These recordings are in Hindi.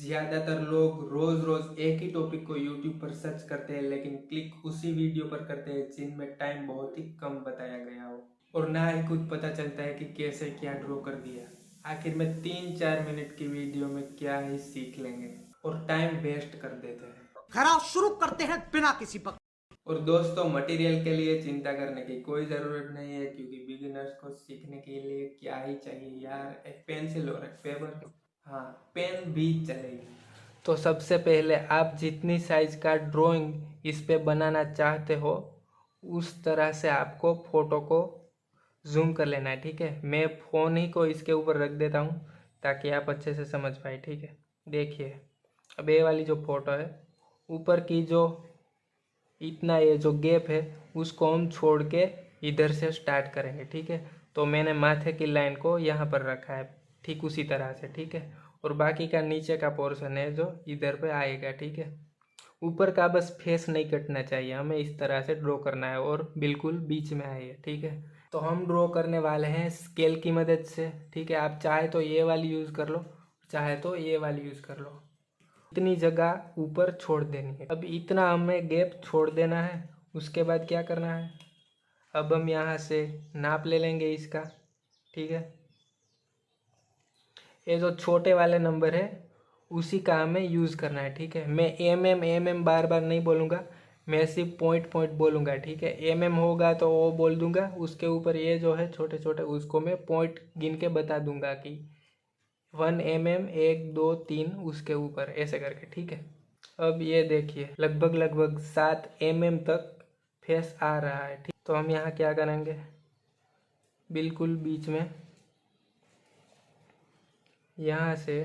ज्यादातर लोग रोज रोज एक ही टॉपिक को यूट्यूब पर सर्च करते हैं, लेकिन क्लिक उसी वीडियो पर करते हैं जिनमें टाइम बहुत ही कम बताया गया हो और ना ही कुछ पता चलता है कि कैसे क्या ड्रॉ कर दिया। आखिर में 3-4 मिनट की वीडियो में क्या ही सीख लेंगे और टाइम वेस्ट कर देते हैं। खराब शुरू करते हैं बिना किसी बक। और दोस्तों, मटेरियल के लिए चिंता करने की कोई ज़रूरत नहीं है, क्योंकि बिगिनर्स को सीखने के लिए क्या ही चाहिए यार, एक पेंसिल और एक पेपर। हाँ, पेन भी चलेगी। तो सबसे पहले आप जितनी साइज का ड्राइंग इस पे बनाना चाहते हो उस तरह से आपको फ़ोटो को जूम कर लेना है। ठीक है, मैं फ़ोन ही को इसके ऊपर रख देता हूँ ताकि आप अच्छे से समझ पाए। ठीक है, देखिए अब ये वाली जो फ़ोटो है, ऊपर की जो इतना ये जो गैप है उसको हम छोड़ के इधर से स्टार्ट करेंगे। ठीक है, तो मैंने माथे की लाइन को यहाँ पर रखा है ठीक उसी तरह से। ठीक है, और बाकी का नीचे का पोर्शन है जो इधर पे आएगा। ठीक है, ऊपर का बस फेस नहीं कटना चाहिए, हमें इस तरह से ड्रॉ करना है और बिल्कुल बीच में आए। ठीक है, तो हम ड्रॉ करने वाले हैं स्केल की मदद से। ठीक है, आप चाहे तो ये वाली यूज़ कर लो, चाहे तो ये वाली यूज़ कर लो। इतनी जगह ऊपर छोड़ देनी है। अब इतना हमें गैप छोड़ देना है। उसके बाद क्या करना है, अब हम यहाँ से नाप ले लेंगे इसका। ठीक है, ये जो छोटे वाले नंबर है उसी का हमें यूज़ करना है। ठीक है, मैं एम बार बार नहीं बोलूँगा, मैं सिर्फ पॉइंट पॉइंट बोलूँगा। ठीक है, एम होगा तो वो बोल दूँगा, उसके ऊपर ये जो है छोटे छोटे उसको मैं पॉइंट गिन के बता दूँगा कि 1 mm 1 2 3 उसके ऊपर ऐसे करके। ठीक है, अब ये देखिए लगभग लगभग 7 mm तक फेस आ रहा है। ठीक, तो हम यहाँ क्या करेंगे, बिल्कुल बीच में यहाँ से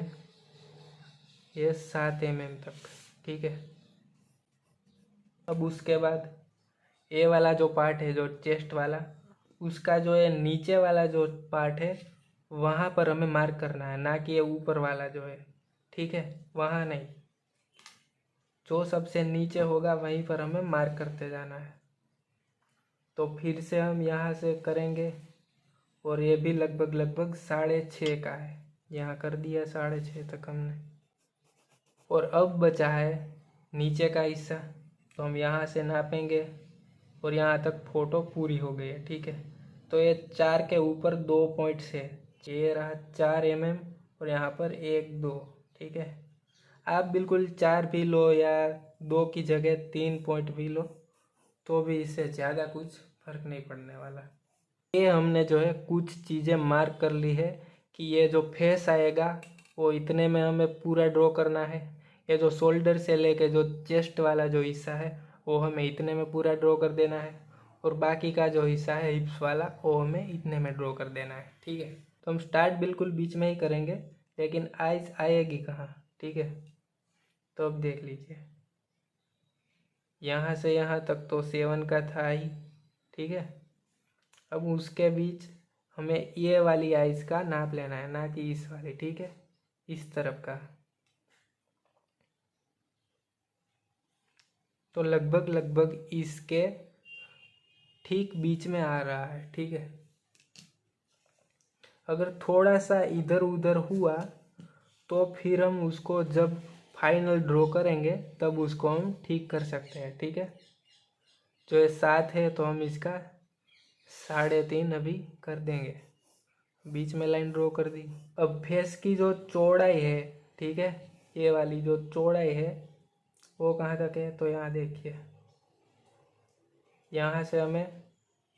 ये 7 mm तक। ठीक है, अब उसके बाद ये वाला जो पार्ट है जो चेस्ट वाला, उसका जो है नीचे वाला जो पार्ट है वहाँ पर हमें मार्क करना है, ना कि ये ऊपर वाला जो है। ठीक है, वहाँ नहीं, जो सबसे नीचे होगा वहीं पर हमें मार्क करते जाना है। तो फिर से हम यहाँ से करेंगे और ये भी लगभग लगभग 6.5 का है, यहाँ कर दिया 6.5 तक हमने। और अब बचा है नीचे का हिस्सा, तो हम यहाँ से नापेंगे और यहाँ तक फ़ोटो पूरी हो गई है। ठीक है, तो ये 4 के ऊपर 2 पॉइंट से ये रहा 4 mm और यहाँ पर 1 2। ठीक है, आप बिल्कुल 4 भी लो या 2 की जगह 3 पॉइंट भी लो तो भी इससे ज़्यादा कुछ फर्क नहीं पड़ने वाला। ये हमने जो है कुछ चीज़ें मार्क कर ली है कि ये जो फेस आएगा वो इतने में हमें पूरा ड्रॉ करना है, ये जो शोल्डर से लेके जो चेस्ट वाला जो हिस्सा है वो हमें इतने में पूरा ड्रॉ कर देना है, और बाकी का जो हिस्सा है हिप्स वाला वो हमें इतने में ड्रॉ कर देना है। ठीक है, तो हम स्टार्ट बिल्कुल बीच में ही करेंगे, लेकिन आइज आएगी कहाँ। ठीक है, तो अब देख लीजिए यहाँ से यहाँ तक तो 7 का था ही। ठीक है, अब उसके बीच हमें ये वाली आइज का नाप लेना है, ना कि इस वाली। ठीक है, इस तरफ का, तो लगभग लगभग इसके ठीक बीच में आ रहा है। ठीक है, अगर थोड़ा सा इधर उधर हुआ तो फिर हम उसको जब फाइनल ड्रॉ करेंगे तब उसको हम ठीक कर सकते हैं। ठीक है, जो ये 7 है तो हम इसका 3.5 अभी कर देंगे, बीच में लाइन ड्रॉ कर दी। अब फेस की जो चौड़ाई है, ठीक है, ये वाली जो चौड़ाई है वो कहाँ तक है, तो यहाँ देखिए, यहाँ से हमें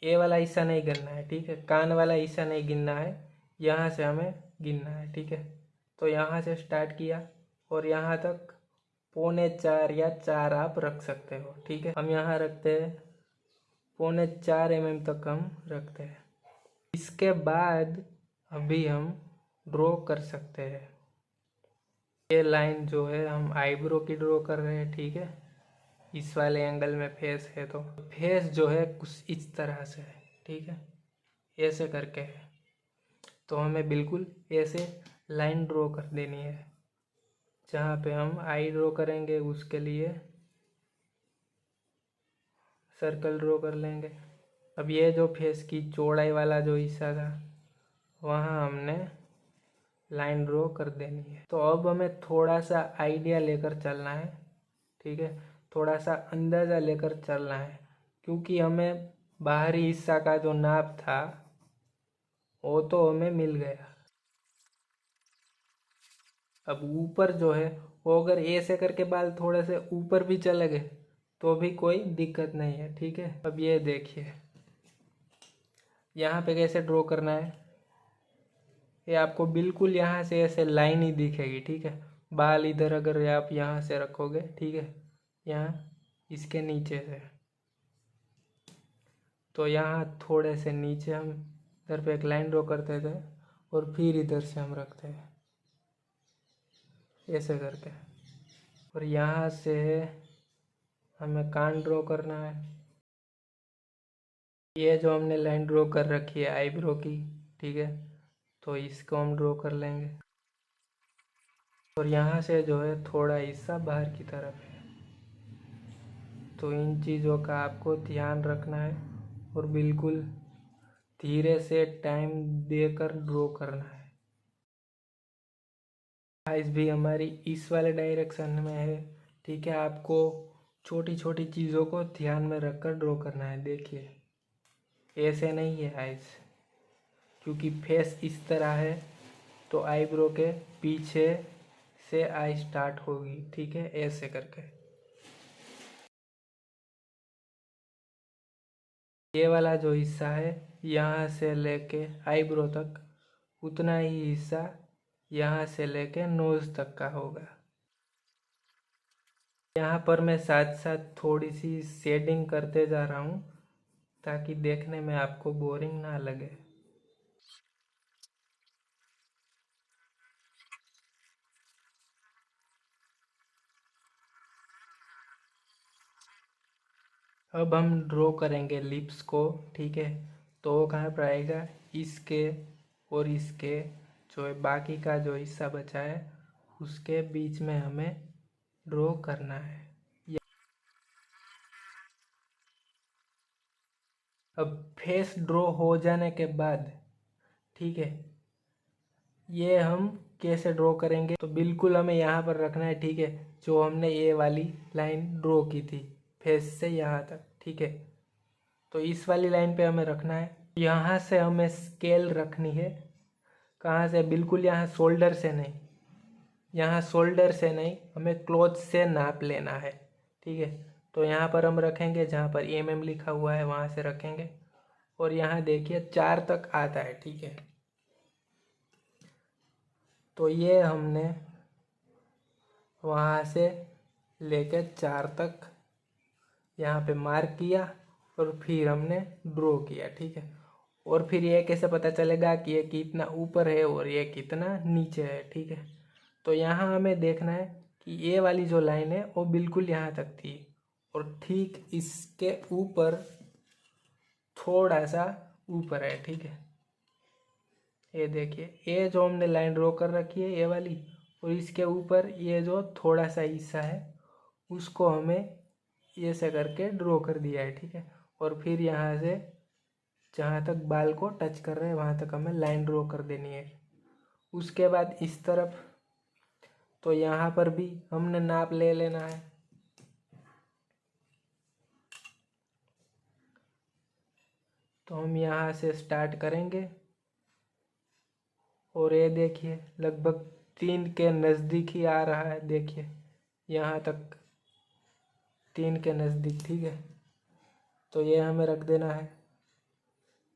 ये वाला हिस्सा नहीं गिनना है। ठीक है, कान वाला हिस्सा नहीं गिनना है, यहाँ से हमें गिनना है। ठीक है, तो यहाँ से स्टार्ट किया और यहाँ तक 3.25 या 4 आप रख सकते हो। ठीक है, हम यहाँ रखते हैं 4.25 mm तक हम रखते हैं। इसके बाद अभी हम ड्रॉ कर सकते हैं, ये लाइन जो है हम आईब्रो की ड्रॉ कर रहे हैं। ठीक है, इस वाले एंगल में फेस है तो फेस जो है कुछ इस तरह से है। ठीक है, ऐसे करके है, तो हमें बिल्कुल ऐसे लाइन ड्रॉ कर देनी है। जहाँ पे हम आई ड्रॉ करेंगे उसके लिए सर्कल ड्रॉ कर लेंगे। अब ये जो फेस की चौड़ाई वाला जो हिस्सा था वहाँ हमने लाइन ड्रॉ कर देनी है। तो अब हमें थोड़ा सा आइडिया लेकर चलना है, ठीक है, थोड़ा सा अंदाज़ा लेकर चलना है, क्योंकि हमें बाहरी हिस्सा का जो नाप था वो तो हमें मिल गया। अब ऊपर जो है वो अगर ऐसे करके बाल थोड़े से ऊपर भी चले गए तो भी कोई दिक्कत नहीं है, ठीक है। अब ये देखिए यहाँ पे कैसे ड्रॉ करना है, ये आपको बिल्कुल यहाँ से ऐसे लाइन ही दिखेगी, ठीक है। बाल इधर अगर आप यहाँ से रखोगे, ठीक है, यहाँ इसके नीचे से, तो यहाँ थोड़े से नीचे हम इधर पे एक लाइन ड्रॉ करते थे और फिर इधर से हम रखते हैं ऐसे करके, और यहाँ से हमें कान ड्रॉ करना है। ये जो हमने लाइन ड्रॉ कर रखी है आईब्रो की, ठीक है, तो इसको हम ड्रॉ कर लेंगे। और यहाँ से जो है थोड़ा हिस्सा बाहर की तरफ है, तो इन चीज़ों का आपको ध्यान रखना है और बिल्कुल धीरे से टाइम देकर ड्रॉ करना है। आइज भी हमारी इस वाले डायरेक्शन में है, ठीक है। आपको छोटी छोटी चीज़ों को ध्यान में रखकर ड्रॉ करना है। देखिए ऐसे नहीं है आइज, क्योंकि फेस इस तरह है तो आईब्रो के पीछे से आई स्टार्ट होगी, ठीक है, ऐसे करके। ये वाला जो हिस्सा है यहाँ से लेके आईब्रो तक उतना ही हिस्सा यहाँ से लेके नोज तक का होगा। यहाँ पर मैं साथ साथ थोड़ी सी शेडिंग करते जा रहा हूँ ताकि देखने में आपको बोरिंग ना लगे। अब हम ड्रॉ करेंगे लिप्स को, ठीक है। तो वो कहाँ पर आएगा, इसके और इसके जो है बाकी का जो हिस्सा बचा है उसके बीच में हमें ड्रॉ करना है। अब फेस ड्रॉ हो जाने के बाद, ठीक है, ये हम कैसे ड्रॉ करेंगे, तो बिल्कुल हमें यहाँ पर रखना है, ठीक है, जो हमने ये वाली लाइन ड्रॉ की थी फेस से यहाँ तक, ठीक है। तो इस वाली लाइन पे हमें रखना है। यहाँ से हमें स्केल रखनी है, कहाँ से, बिल्कुल यहाँ शोल्डर से नहीं, यहाँ शोल्डर से नहीं, हमें क्लोथ से नाप लेना है, ठीक है। तो यहाँ पर हम रखेंगे, जहाँ पर mm लिखा हुआ है वहाँ से रखेंगे, और यहाँ देखिए 4 तक आता है, ठीक है। तो ये हमने वहाँ से लेकर 4 तक यहाँ पे मार्क किया और फिर हमने ड्रॉ किया, ठीक है। और फिर ये कैसे पता चलेगा कि ये कितना ऊपर है और ये कितना नीचे है, ठीक है। तो यहाँ हमें देखना है कि ये वाली जो लाइन है वो बिल्कुल यहाँ तक थी और ठीक इसके ऊपर थोड़ा सा ऊपर है, ठीक है। ये देखिए ये जो हमने लाइन ड्रॉ कर रखी है ये वाली, और इसके ऊपर ये जो थोड़ा सा हिस्सा है उसको हमें ऐसे करके ड्रॉ कर दिया है, ठीक है। और फिर यहाँ से जहाँ तक बाल को टच कर रहे हैं वहाँ तक हमें लाइन ड्रॉ कर देनी है। उसके बाद इस तरफ, तो यहाँ पर भी हमने नाप ले लेना है। तो हम यहाँ से स्टार्ट करेंगे और ये देखिए लगभग 3 के नज़दीक ही आ रहा है, देखिए यहाँ तक 3 के नज़दीक, ठीक है। तो ये हमें रख देना है,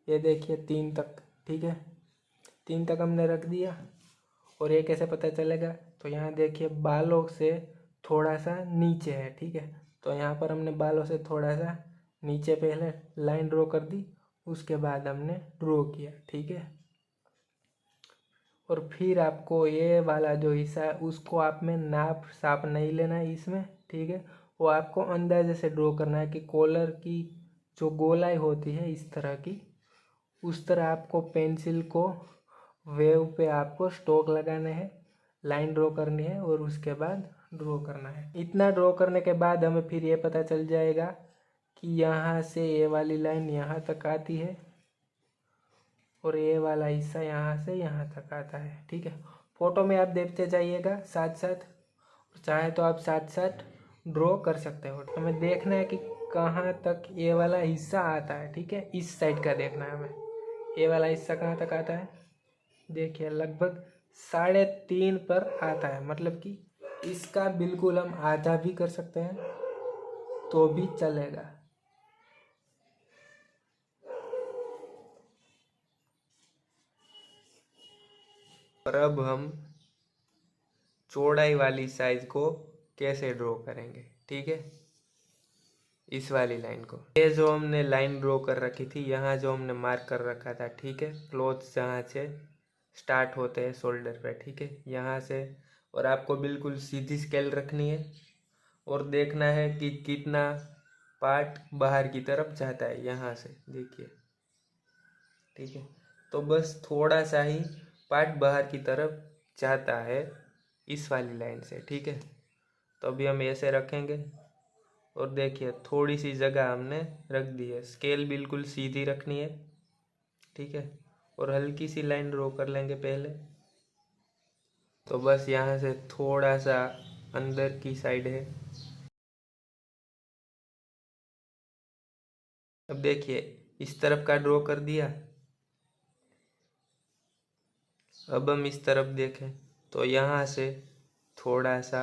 ये देखिए 3 तक, ठीक है, 3 तक हमने रख दिया। और ये कैसे पता चलेगा, तो यहाँ देखिए बालों से थोड़ा सा नीचे है, ठीक है। तो यहाँ पर हमने बालों से थोड़ा सा नीचे पहले लाइन ड्रॉ कर दी, उसके बाद हमने ड्रॉ किया, ठीक है। और फिर आपको ये वाला जो हिस्सा है उसको आप में नाप साप नहीं लेना है इसमें, ठीक है। वो आपको अंदाजे से ड्रॉ करना है कि कॉलर की जो गोलाई होती है इस तरह की, उस तरह आपको पेंसिल को वेव पे आपको स्ट्रोक लगाने हैं, लाइन ड्रॉ करनी है और उसके बाद ड्रॉ करना है। इतना ड्रॉ करने के बाद हमें फिर ये पता चल जाएगा कि यहाँ से ये वाली लाइन यहाँ तक आती है और ये वाला हिस्सा यहाँ से यहाँ तक आता है, ठीक है। फोटो में आप देखते जाइएगा साथ साथ, चाहे तो आप साथ साथ ड्रॉ कर सकते हो। हमें देखना है कि कहाँ तक ये वाला हिस्सा आता है, ठीक है, इस साइड का देखना है हमें। ये वाला हिस्सा कहाँ तक आता है, देखिए लगभग 3.5 पर आता है, मतलब कि इसका बिल्कुल हम आधा भी कर सकते हैं तो भी चलेगा। और अब हम चौड़ाई वाली साइज को कैसे ड्रॉ करेंगे, ठीक है, इस वाली लाइन को। ये जो हमने लाइन ड्रॉ कर रखी थी, यहाँ जो हमने मार्क कर रखा था, ठीक है, क्लोथ जहाँ से स्टार्ट होते हैं शोल्डर पे, ठीक है, यहाँ से। और आपको बिल्कुल सीधी स्केल रखनी है और देखना है कि कितना पार्ट बाहर की तरफ जाता है, यहाँ से देखिए, ठीक है। तो बस थोड़ा सा ही पार्ट बाहर की तरफ जाता है इस वाली लाइन से, ठीक है। तो अभी हम ऐसे रखेंगे और देखिए थोड़ी सी जगह हमने रख दी है। स्केल बिल्कुल सीधी रखनी है, ठीक है, और हल्की सी लाइन ड्रॉ कर लेंगे पहले। तो बस यहाँ से थोड़ा सा अंदर की साइड है। अब देखिए इस तरफ का ड्रॉ कर दिया। अब हम इस तरफ देखें तो यहाँ से थोड़ा सा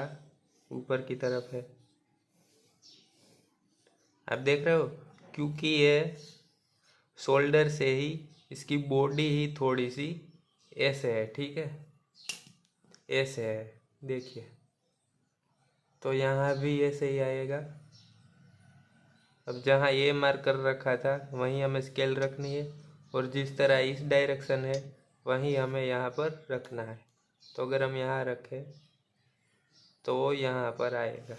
ऊपर की तरफ है, आप देख रहे हो, क्योंकि ये शोल्डर से ही इसकी बॉडी ही थोड़ी सी ऐसे है, ठीक है, ऐसे है, देखिए। तो यहाँ भी ऐसे ही आएगा। अब जहाँ ये मार्क कर रखा था वहीं हमें स्केल रखनी है और जिस तरह इस डायरेक्शन है वहीं हमें यहाँ पर रखना है। तो अगर हम यहाँ रखें तो वो यहाँ पर आएगा,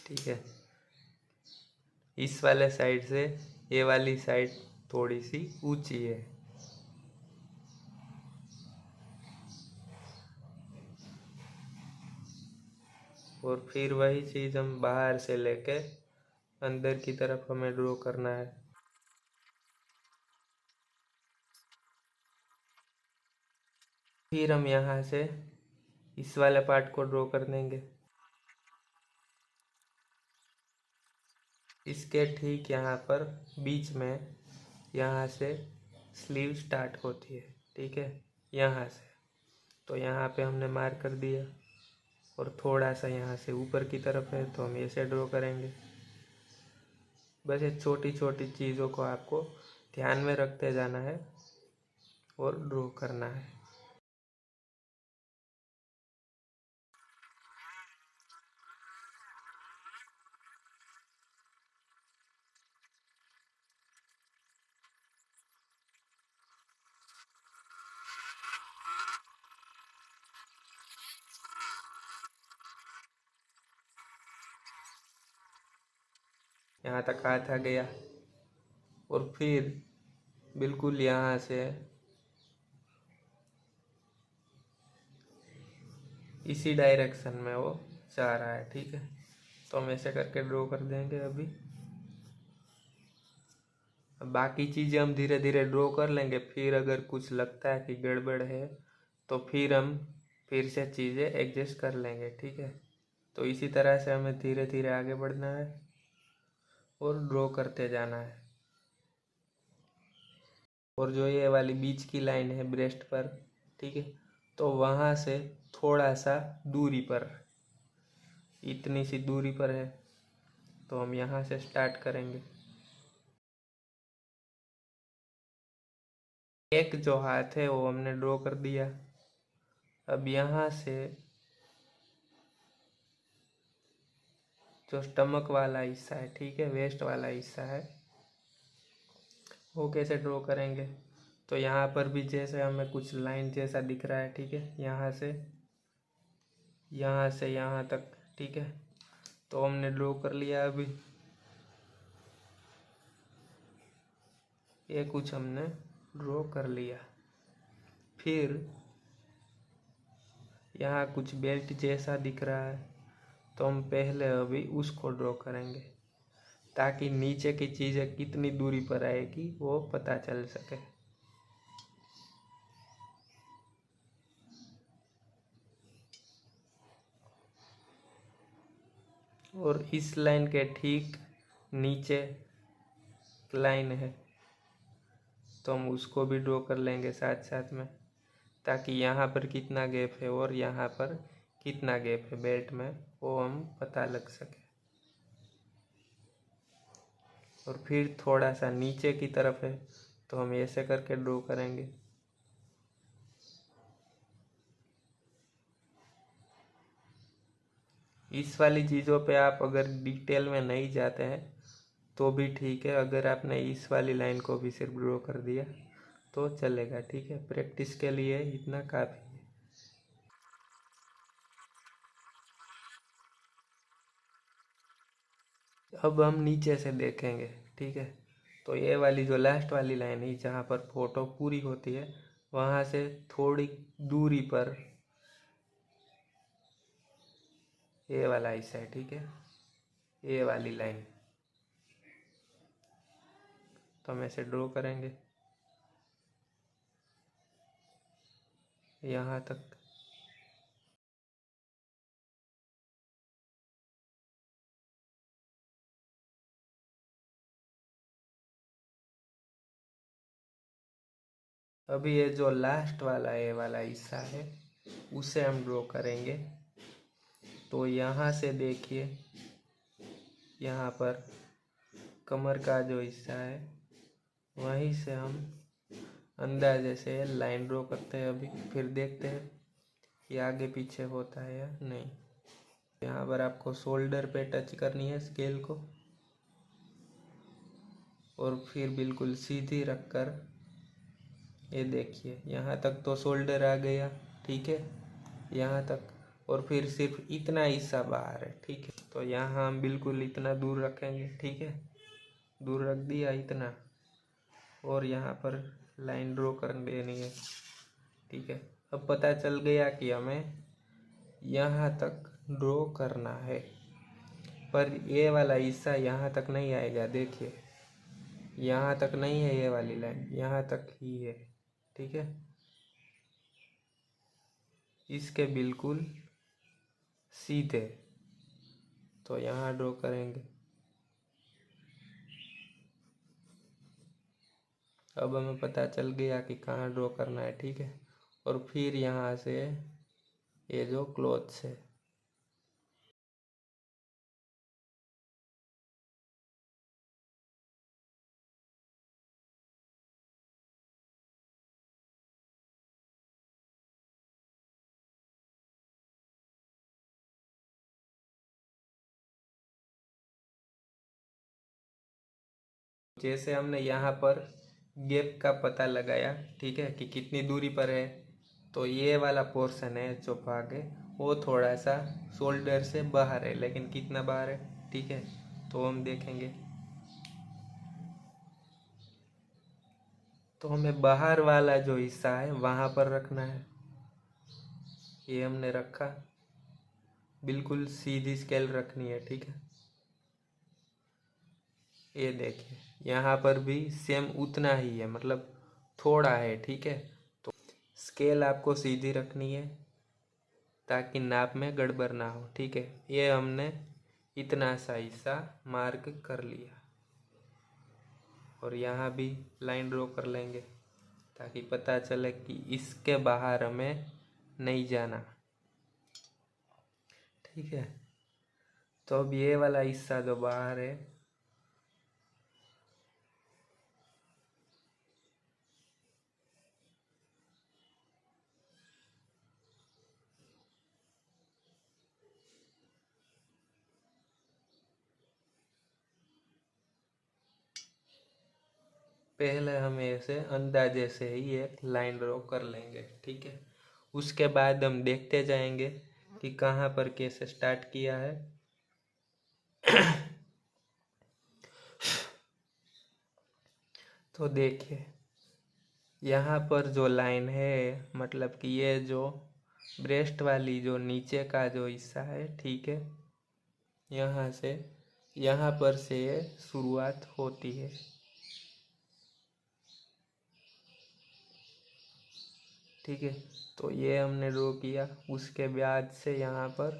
ठीक है। इस वाले साइड से ये वाली साइड थोड़ी सी ऊंची है। और फिर वही चीज़ हम बाहर से लेके अंदर की तरफ हमें ड्रॉ करना है। फिर हम यहाँ से इस वाले पार्ट को ड्रॉ कर देंगे। इसके ठीक यहाँ पर बीच में यहाँ से स्लीव स्टार्ट होती है, ठीक है, यहाँ से। तो यहाँ पे हमने मार्क कर दिया और थोड़ा सा यहाँ से ऊपर की तरफ है तो हम ऐसे ड्रॉ करेंगे। बस ये छोटी छोटी चीज़ों को आपको ध्यान में रखते जाना है और ड्रॉ करना है। यहाँ तक हाथ आ गया और फिर बिल्कुल यहाँ से इसी डायरेक्शन में वो जा रहा है, ठीक है। तो हम ऐसे करके ड्रॉ कर देंगे अभी। बाकी चीज़ें हम धीरे धीरे ड्रॉ कर लेंगे, फिर अगर कुछ लगता है कि गड़बड़ है तो फिर हम फिर से चीज़ें एडजस्ट कर लेंगे, ठीक है। तो इसी तरह से हमें धीरे धीरे आगे बढ़ना है और ड्रॉ करते जाना है। और जो ये वाली बीच की लाइन है ब्रेस्ट पर, ठीक है, तो वहाँ से थोड़ा सा दूरी पर, इतनी सी दूरी पर है, तो हम यहाँ से स्टार्ट करेंगे। एक जो हाथ है वो हमने ड्रॉ कर दिया। अब यहाँ से जो स्टमक वाला हिस्सा है, ठीक है, वेस्ट वाला हिस्सा है, वो कैसे ड्रॉ करेंगे। तो यहाँ पर भी जैसे हमें कुछ लाइन जैसा दिख रहा है, ठीक है, यहाँ से यहाँ तक, ठीक है। तो हमने ड्रॉ कर लिया। अभी ये कुछ हमने ड्रॉ कर लिया। फिर यहाँ कुछ बेल्ट जैसा दिख रहा है, तो हम पहले अभी उसको ड्रॉ करेंगे ताकि नीचे की चीज़ें कितनी दूरी पर आएगी वो पता चल सके। और इस लाइन के ठीक नीचे लाइन है, तो हम उसको भी ड्रॉ कर लेंगे साथ साथ में, ताकि यहाँ पर कितना गैप है और यहाँ पर कितना गैप है बेल्ट में, वो हम पता लग सके। और फिर थोड़ा सा नीचे की तरफ है, तो हम ऐसे करके ड्रॉ करेंगे। इस वाली चीज़ों पे आप अगर डिटेल में नहीं जाते हैं तो भी ठीक है, अगर आपने इस वाली लाइन को भी सिर्फ ड्रॉ कर दिया तो चलेगा, ठीक है। प्रैक्टिस के लिए इतना काफ़ी है। अब हम नीचे से देखेंगे, ठीक है। तो ये वाली जो लास्ट वाली लाइन है जहाँ पर फोटो पूरी होती है, वहाँ से थोड़ी दूरी पर ये वाला हिस्सा है, ठीक है, ये वाली लाइन, तो हम ऐसे ड्रॉ करेंगे यहाँ तक। अभी ये जो लास्ट वाला ये वाला हिस्सा है उसे हम ड्रॉ करेंगे। तो यहाँ से देखिए, यहाँ पर कमर का जो हिस्सा है वहीं से हम अंदाजे से लाइन ड्रॉ करते हैं। अभी फिर देखते हैं कि आगे पीछे होता है या नहीं। यहाँ पर आपको शोल्डर पे टच करनी है स्केल को, और फिर बिल्कुल सीधी रखकर ये देखिए यहाँ तक तो शोल्डर आ गया, ठीक है, यहाँ तक। और फिर सिर्फ इतना हिस्सा बाहर है, ठीक है। तो यहाँ हम बिल्कुल इतना दूर रखेंगे, ठीक है, दूर रख दिया इतना, और यहाँ पर लाइन ड्रॉ कर देनी है, ठीक है। अब पता चल गया कि हमें यहाँ तक ड्रॉ करना है, पर ये वाला हिस्सा यहाँ तक नहीं आएगा। देखिए यहाँ तक नहीं है, ये वाली लाइन यहाँ तक ही है, ठीक है। इसके बिल्कुल सीधे, तो यहाँ ड्रॉ करेंगे। अब हमें पता चल गया कि कहाँ ड्रॉ करना है, ठीक है। और फिर यहाँ से ये जो क्लॉथ्स है, जैसे हमने यहाँ पर गैप का पता लगाया, ठीक है, कि कितनी दूरी पर है, तो ये वाला पोर्शन है जो भाग है वो थोड़ा सा शोल्डर से बाहर है, लेकिन कितना बाहर है, ठीक है, तो हम देखेंगे। तो हमें बाहर वाला जो हिस्सा है वहाँ पर रखना है। ये हमने रखा, बिल्कुल सीधी स्केल रखनी है, ठीक है। ये देखिए यहाँ पर भी सेम उतना ही है, मतलब थोड़ा है, ठीक है। तो स्केल आपको सीधी रखनी है ताकि नाप में गड़बड़ ना हो, ठीक है। ये हमने इतना सा हिस्सा मार्क कर लिया, और यहाँ भी लाइन ड्रॉ कर लेंगे ताकि पता चले कि इसके बाहर हमें नहीं जाना, ठीक है। तो अब ये वाला हिस्सा जो बाहर है, पहले हम ऐसे अंदाजे से ही एक लाइन ड्रॉ कर लेंगे, ठीक है। उसके बाद हम देखते जाएंगे कि कहाँ पर कैसे स्टार्ट किया है। तो देखिए यहाँ पर जो लाइन है, मतलब कि ये जो ब्रेस्ट वाली जो नीचे का जो हिस्सा है, ठीक है, यहाँ से यहाँ पर से ये शुरुआत होती है, ठीक है। तो ये हमने ड्रॉ किया, उसके बाद से यहाँ पर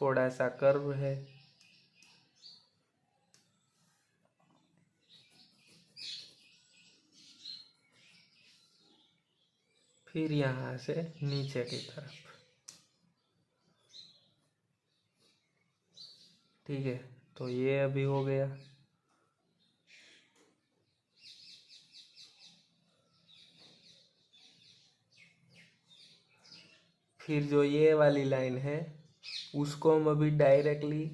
थोड़ा सा कर्व है। फिर यहाँ से नीचे की तरफ, ठीक है। तो ये अभी हो गया। फिर जो ये वाली लाइन है उसको हम अभी डायरेक्टली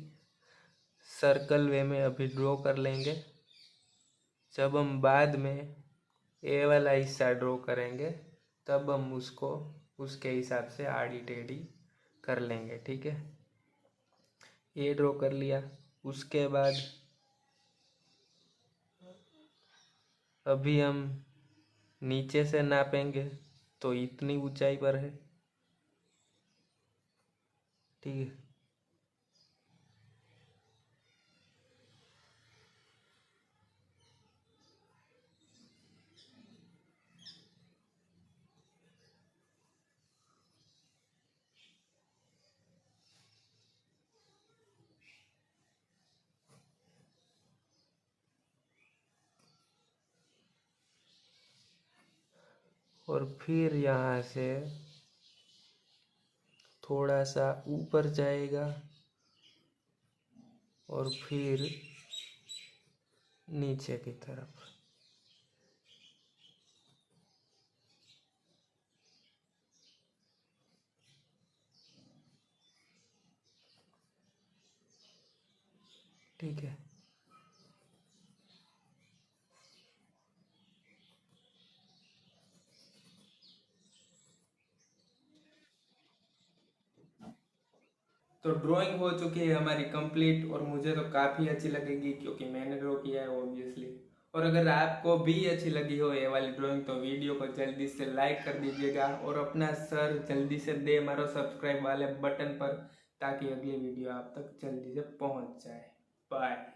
सर्कल वे में अभी ड्रॉ कर लेंगे। जब हम बाद में ए वाला हिस्सा ड्रॉ करेंगे तब हम उसको उसके हिसाब से आड़ी टेढ़ी कर लेंगे, ठीक है। ये ड्रॉ कर लिया। उसके बाद अभी हम नीचे से नापेंगे तो इतनी ऊंचाई पर है, ठीक है। और फिर यहाँ से थोड़ा सा ऊपर जाएगा और फिर नीचे की तरफ, ठीक है। तो ड्राइंग हो चुकी है हमारी कंप्लीट और मुझे तो काफ़ी अच्छी लगेगी क्योंकि मैंने ड्रॉ किया है ऑब्वियसली। और अगर आपको भी अच्छी लगी हो ये वाली ड्राइंग तो वीडियो को जल्दी से लाइक कर दीजिएगा और अपना सर जल्दी से दे मारो सब्सक्राइब वाले बटन पर ताकि अगली वीडियो आप तक जल्दी से पहुंच जाए। बाय।